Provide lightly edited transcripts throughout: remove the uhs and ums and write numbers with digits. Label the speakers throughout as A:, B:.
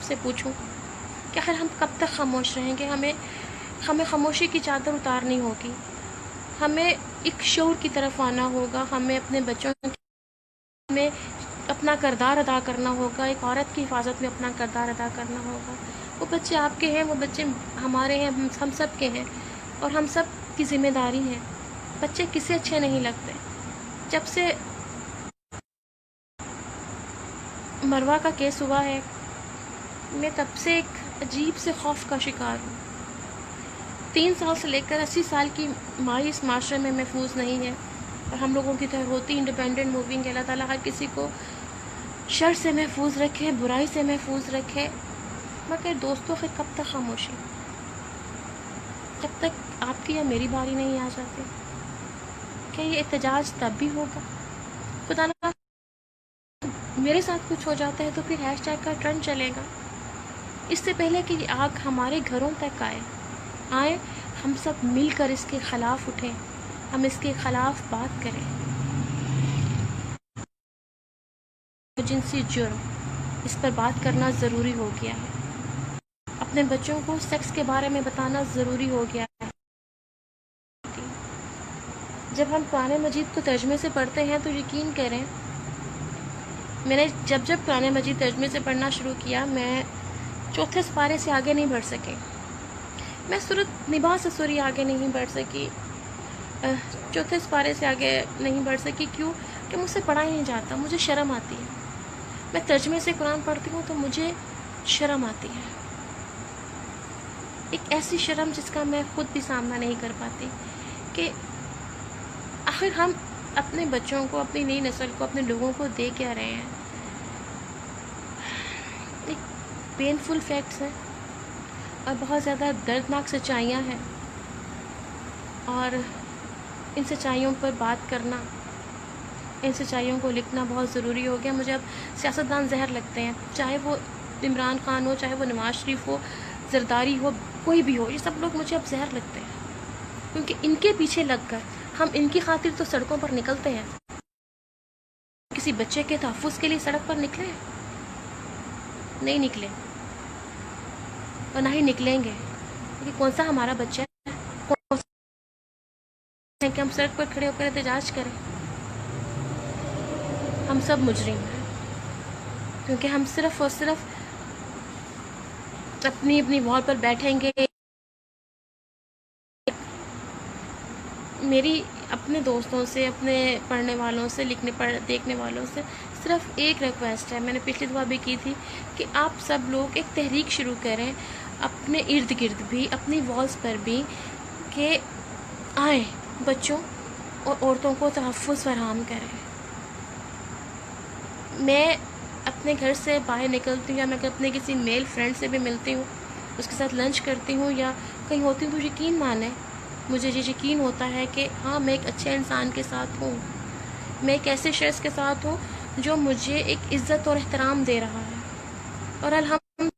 A: سے پوچھوں کہ آخر ہم کب تک خاموش رہیں گے؟ ہمیں خاموشی کی چادر اتارنی ہوگی، ہمیں ایک شعور کی طرف آنا ہوگا، ہمیں اپنے بچوں میں اپنا کردار ادا کرنا ہوگا، ایک عورت کی حفاظت میں اپنا کردار ادا کرنا ہوگا۔ وہ بچے آپ کے ہیں، وہ بچے ہمارے ہیں، ہم سب کے ہیں، اور ہم سب کی ذمہ داری ہے۔ بچے کسے اچھے نہیں لگتے؟ جب سے مروہ کا کیس ہوا ہے، میں تب سے ایک عجیب سے خوف کا شکار ہوں۔ 3 سال سے لے کر 80 سال کی مائی اس معاشرے میں محفوظ نہیں ہے، اور ہم لوگوں کی طرح ہوتی انڈیپینڈنٹ موونگ ہے۔ اللہ تعالیٰ ہر کسی کو شر سے محفوظ رکھے، برائی سے محفوظ رکھے، مگر دوستوں پھر کب تک خاموشی؟ جب تک آپ کی یا میری باری نہیں آ جاتی؟ کیا یہ احتجاج تب بھی ہوگا؟ خدا نہ میرے ساتھ کچھ ہو جاتا ہے تو پھر ہیش ٹیگ کا ٹرینڈ چلے گا۔ اس سے پہلے کہ یہ آگ ہمارے گھروں تک آئے، ہم سب مل کر اس کے خلاف اٹھیں، ہم اس کے خلاف بات کریں۔ جنسی جرم، اس پر بات کرنا ضروری ہو گیا ہے۔ اپنے بچوں کو سیکس کے بارے میں بتانا ضروری ہو گیا ہے۔ جب ہم قرآن مجید کو ترجمے سے پڑھتے ہیں تو یقین کریں، میں نے جب قرآن مجید ترجمے سے پڑھنا شروع کیا، میں 4تھے سپارے سے آگے نہیں بڑھ سکی۔ میں سورۃ نبا سے سوری آگے نہیں بڑھ سکی، 4تھے سپارے سے آگے نہیں بڑھ سکی۔ کیوں؟ کہ مجھ سے پڑھا ہی نہیں جاتا، مجھے شرم آتی ہے۔ میں ترجمے سے قرآن پڑھتی ہوں تو مجھے شرم آتی ہے، ایک ایسی شرم جس کا میں خود بھی سامنا نہیں کر پاتی، کہ آخر ہم اپنے بچوں کو، اپنی نئی نسل کو، اپنے لوگوں کو دے کیا رہے ہیں؟ ایک پینفل فیکٹس ہیں اور بہت زیادہ دردناک سچائیاں ہیں، اور ان سچائیوں پر بات کرنا، ان سچائیوں کو لکھنا بہت ضروری ہو گیا۔ مجھے اب سیاستدان زہر لگتے ہیں، چاہے وہ عمران خان ہو، چاہے وہ نواز شریف ہو، زرداری ہو، کوئی بھی ہو، یہ سب لوگ مجھے اب زہر لگتے ہیں، کیونکہ ان کے پیچھے لگ کر ہم ان کی خاطر تو سڑکوں پر نکلتے ہیں۔ کسی بچے کے تحفظ کے لیے سڑک پر نکلے؟ نہیں نکلے، اور نہ ہی نکلیں گے، کیونکہ کون سا ہمارا بچہ ہے کہ ہم سڑک پر کھڑے ہو کر احتجاج کریں؟ ہم سب مجرم ہیں، کیونکہ ہم صرف اور صرف اپنی وال پر بیٹھیں گے۔ میری اپنے دوستوں سے، اپنے پڑھنے والوں سے، دیکھنے والوں سے صرف ایک ریکویسٹ ہے، میں نے پچھلی دفعہ بھی کی تھی، کہ آپ سب لوگ ایک تحریک شروع کریں اپنے ارد گرد بھی، اپنی والز پر بھی، کہ آئیں بچوں اور عورتوں کو تحفظ فراہم کریں۔ میں اپنے گھر سے باہر نکلتی ہوں، یا میں اپنے کسی میل فرینڈ سے بھی ملتی ہوں، اس کے ساتھ لنچ کرتی ہوں یا کہیں ہوتی ہوں، تو یقین مانیں مجھے یہ یقین ہوتا ہے کہ ہاں میں ایک اچھے انسان کے ساتھ ہوں، میں ایک ایسے شخص کے ساتھ ہوں جو مجھے ایک عزت اور احترام دے رہا ہے، اور الحمد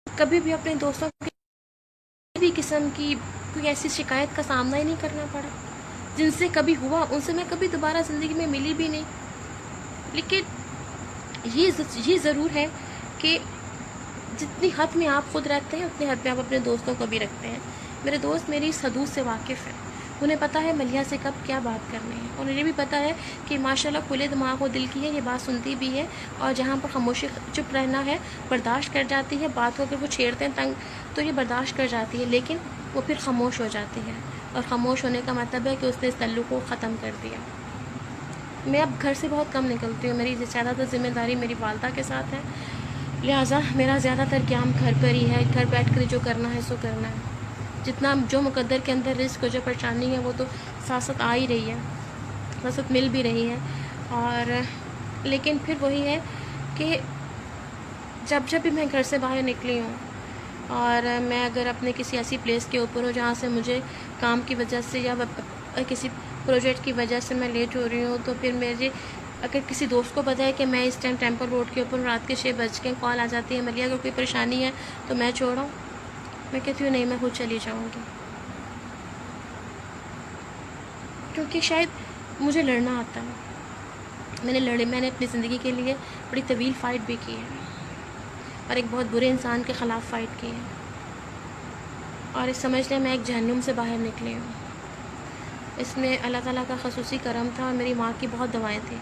A: کبھی بھی اپنے دوستوں کی کسی بھی قسم کی کوئی ایسی شکایت کا سامنا ہی نہیں کرنا پڑا۔ جن سے کبھی ہوا ان سے میں کبھی دوبارہ زندگی میں ملی بھی نہیں۔ لیکن یہ ضرور ہے کہ جتنی حد میں آپ خود رکھتے ہیں اتنی حد میں آپ اپنے دوستوں کو بھی رکھتے ہیں۔ میرے دوست میری اس حدود سے واقف ہیں، انہیں پتہ ہے ملیحہ سے کب کیا بات کرنی ہے، اور انہیں بھی پتہ ہے کہ ماشاءاللہ کھلے دماغ و دل کی ہے، یہ بات سنتی بھی ہے، اور جہاں پر خاموشی چپ رہنا ہے برداشت کر جاتی ہے، بات کو اگر وہ چھیڑتے ہیں تنگ تو یہ برداشت کر جاتی ہے، لیکن وہ پھر خاموش ہو جاتی ہے، اور خاموش ہونے کا مطلب ہے کہ اس نے اس تعلق کو ختم کر دیا۔ میں اب گھر سے بہت کم نکلتی ہوں، میری زیادہ تر ذمہ داری میری والدہ کے ساتھ ہے، لہٰذا میرا زیادہ تر قیام گھر پر ہی ہے، گھر بیٹھ کر جو کرنا ہے سو کرنا ہے۔ جتنا جو مقدر کے اندر رزق اور جو پریشانی ہے وہ تو ساتھ ساتھ آ ہی رہی ہے، ساتھ ساتھ مل بھی رہی ہے، اور لیکن پھر وہی ہے کہ جب بھی میں گھر سے باہر نکلی ہوں، اور میں اگر اپنے کسی ایسی پلیس کے اوپر ہوں جہاں سے مجھے کام کی وجہ سے یا کسی پروجیکٹ کی وجہ سے میں لیٹ ہو رہی ہوں، تو پھر میرے اگر کسی دوست کو پتہ ہے کہ میں اس ٹائم ٹیمپل روڈ کے اوپر رات کے 6 بج کے کال آ جاتی ہے، ملیحہ اگر کوئی پریشانی ہے تو میں چھوڑاؤں، میں کہتی ہوں نہیں میں خود چلی جاؤں گی، کیونکہ شاید مجھے لڑنا آتا ہے، میں نے اپنی زندگی کے لیے بڑی طویل فائٹ بھی کی ہے، اور ایک بہت برے انسان کے خلاف فائٹ کی ہے، اور سمجھ لیں میں ایک جہنم سے باہر نکلی ہوں۔ اس میں اللہ تعالیٰ کا خصوصی کرم تھا، اور میری ماں کی بہت دعائیں تھیں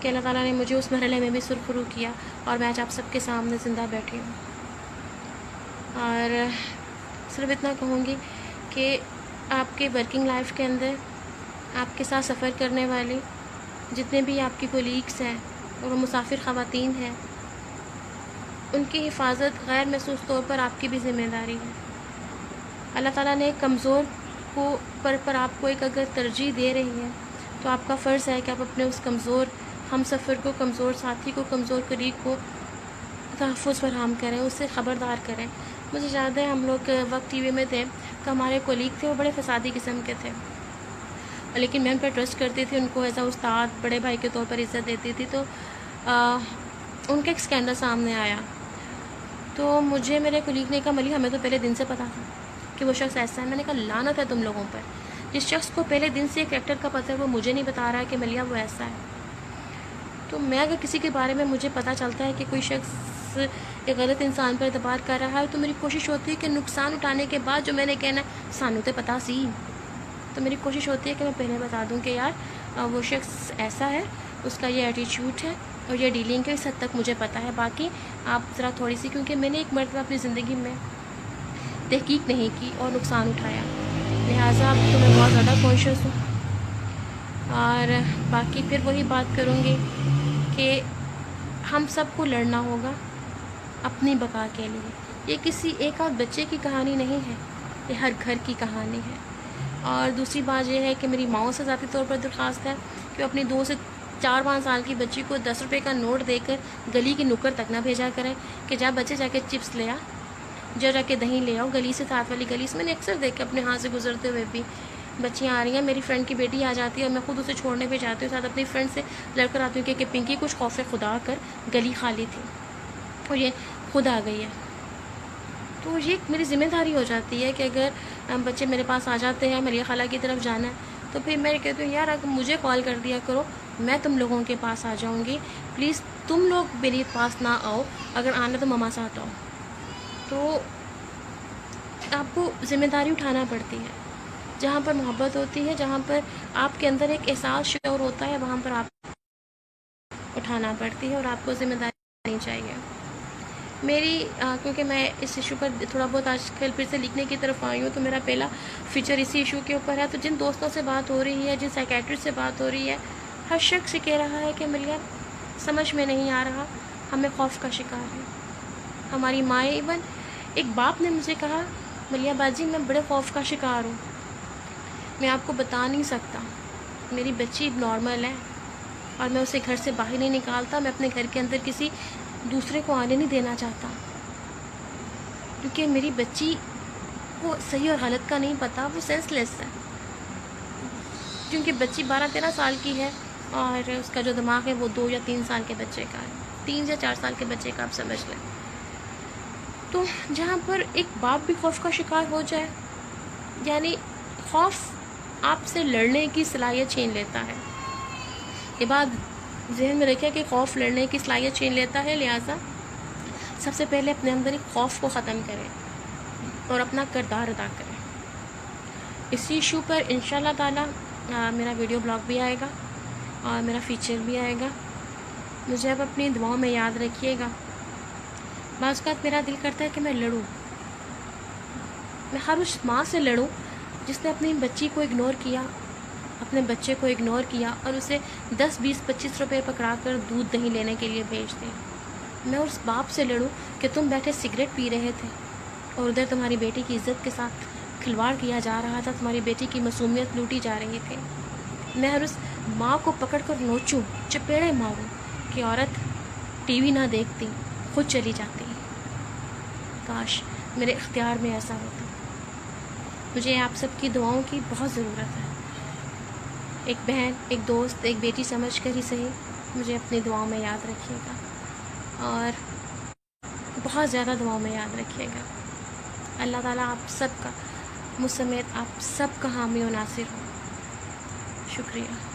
A: کہ اللہ تعالیٰ نے مجھے اس مرحلے میں بھی سرخرو کیا، اور میں آج آپ سب کے سامنے زندہ بیٹھی ہوں۔ اور صرف اتنا کہوں گی کہ آپ کے ورکنگ لائف کے اندر آپ کے ساتھ سفر کرنے والی جتنے بھی آپ کی کولیگس ہیں اور وہ مسافر خواتین ہیں، ان کی حفاظت غیر محسوس طور پر آپ کی بھی ذمہ داری ہے۔ اللہ تعالیٰ نے کمزور کو پر آپ کو ایک اگر ترجیح دے رہی ہے تو آپ کا فرض ہے کہ آپ اپنے اس کمزور ہم سفر کو، کمزور ساتھی کو، کمزور قریب کو تحفظ فراہم کریں، اس سے خبردار کریں۔ مجھے یاد ہے ہم لوگ وقت ٹی وی میں تھے تو ہمارے کولیگ تھے، وہ بڑے فسادی قسم کے تھے، لیکن میں ان پہ ٹرسٹ کرتی تھی، ان کو ایز اے استاد بڑے بھائی کے طور پر عزت دیتی تھی۔ تو ان کا ایک اسکینڈل سامنے آیا تو مجھے میرے کولیگ نے کہا ملی ہمیں تو پہلے دن سے پتہ تھا کہ وہ شخص ایسا ہے۔ میں نے کہا لعنت ہے تم لوگوں پر، جس شخص کو پہلے دن سے کریکٹر کا پتہ ہے وہ مجھے نہیں بتا رہا ہے کہ ملیا وہ ایسا ہے۔ تو میں اگر کسی کے بارے میں مجھے پتہ چلتا ہے کہ کوئی شخص ایک غلط انسان پر اعتبار کر رہا ہے تو میری کوشش ہوتی ہے کہ نقصان اٹھانے کے بعد جو میں نے کہنا ہے سانو تے پتہ سی، تو میری کوشش ہوتی ہے کہ میں پہلے بتا دوں کہ یار وہ شخص ایسا ہے، اس کا یہ ایٹیچیوڈ ہے اور یہ ڈیلنگ ہے، اس حد تک مجھے پتہ ہے۔ باقی آپ ذرا تھوڑی سی، کیونکہ میں نے ایک مرتبہ اپنی زندگی میں تحقیق نہیں کی اور نقصان اٹھایا، لہٰذا اب تو میں بہت زیادہ کانشیس ہوں۔ اور باقی پھر وہی بات کروں گی کہ ہم سب کو لڑنا ہوگا اپنی بقا کے لیے۔ یہ کسی ایک آدھ بچے کی کہانی نہیں ہے، یہ ہر گھر کی کہانی ہے۔ اور دوسری بات یہ ہے کہ میری ماؤں سے ذاتی طور پر درخواست ہے کہ اپنی 2 سے 4-5 سال کی بچی کو 10 روپے کا نوٹ دے کر گلی کی نکڑ تک نہ بھیجا کریں کہ جا بچے جا کے چپس لے آ، جا کے دہی لے آؤ، گلی سے ساتھ والی گلی سے۔ میں نے اکثر دیکھا اپنے ہاتھ سے گزرتے ہوئے بھی، بچیاں آ رہی ہیں، میری فرینڈ کی بیٹی آ جاتی ہے اور میں خود اسے چھوڑنے پہ جاتی ہوں، ساتھ اپنی فرینڈ سے لڑ کر آتی ہوں کہ پنکی کچھ خوف خدا کر گلی خالی تھی اور یہ خود آ گئی ہے۔ تو یہ میری ذمہ داری ہو جاتی ہے کہ اگر بچے میرے پاس آ جاتے ہیں ملیہ خالہ کی طرف جانا ہے تو پھر میں کہتی ہوں یار اگر مجھے کال کر دیا کرو، میں تم لوگوں کے پاس آ جاؤں گی، پلیز تم لوگ میرے پاس نہ آؤ، اگر آنا تو مما ساتھ آؤ۔ تو آپ کو ذمہ داری اٹھانا پڑتی ہے، جہاں پر محبت ہوتی ہے، جہاں پر آپ کے اندر ایک احساس شعور ہوتا ہے، وہاں پر آپ اٹھانا پڑتی ہے اور آپ کو ذمہ داری لینی چاہیے۔ میری کیونکہ میں اس ایشو پر تھوڑا بہت آج کل پھر سے لکھنے کی طرف آئی ہوں، تو میرا پہلا فیچر اسی ایشو کے اوپر ہے۔ تو جن دوستوں سے بات ہو رہی ہے، جن سائیکیٹرسٹ سے بات ہو رہی ہے، ہر شخص کہہ رہا ہے کہ ملیہ سمجھ میں نہیں آ رہا، ہمیں خوف کا شکار ہے۔ ہماری مائیں، ایون ایک باپ نے مجھے کہا ملیہ باجی میں بڑے خوف کا شکار ہوں، میں آپ کو بتا نہیں سکتا، میری بچی نارمل ہے اور میں اسے گھر سے باہر نہیں نکالتا، میں اپنے گھر کے اندر کسی دوسرے کو آنے نہیں دینا چاہتا، کیونکہ میری بچی کو صحیح اور غلط کا نہیں پتہ، وہ سینس لیس ہے، کیونکہ بچی 12-13 سال کی ہے اور اس کا جو دماغ ہے وہ 2 یا 3 سال کے بچے کا ہے، 3 یا 4 سال کے بچے کا آپ سمجھ لیں۔ تو جہاں پر ایک باپ بھی خوف کا شکار ہو جائے، یعنی خوف آپ سے لڑنے کی صلاحیت چھین لیتا ہے۔ یہ بات ذہن میں رکھیں کہ خوف لڑنے کی صلاحیت چھین لیتا ہے، لہٰذا سب سے پہلے اپنے اندر ایک خوف کو ختم کریں اور اپنا کردار ادا کریں۔ اسی ایشو پر انشاءاللہ تعالی میرا ویڈیو بلاگ بھی آئے گا اور میرا فیچر بھی آئے گا۔ مجھے اب اپنی دعاؤں میں یاد رکھیے گا۔ بعض اوقات میرا دل کرتا ہے کہ میں لڑوں، میں ہر اس ماں سے لڑوں جس نے اپنی بچی کو اگنور کیا، اپنے بچے کو اگنور کیا اور اسے 10-20-25 روپے پکڑا کر دودھ دہی لینے کے لیے بھیج دیں۔ میں اس باپ سے لڑوں کہ تم بیٹھے سگریٹ پی رہے تھے اور ادھر تمہاری بیٹی کی عزت کے ساتھ کھلواڑ کیا جا رہا تھا، تمہاری بیٹی کی معصومیت لوٹی جا رہی تھی۔ میں ہر اس ماں کو پکڑ کر نوچوں، چپیڑے ماروں کہ عورت ٹی وی نہ دیکھتی، خود چلی جاتی۔ کاش میرے اختیار میں ایسا ہوتا۔ مجھے آپ سب کی دعاؤں کی بہت ضرورت ہے۔ ایک بہن، ایک دوست، ایک بیٹی سمجھ کر ہی صحیح مجھے اپنی دعاؤں میں یاد رکھیے گا اور بہت زیادہ دعاؤں میں یاد رکھیے گا۔ اللہ تعالیٰ آپ سب کا، مجھ سمیت آپ سب کا حامی و ناصر ہو۔ شکریہ۔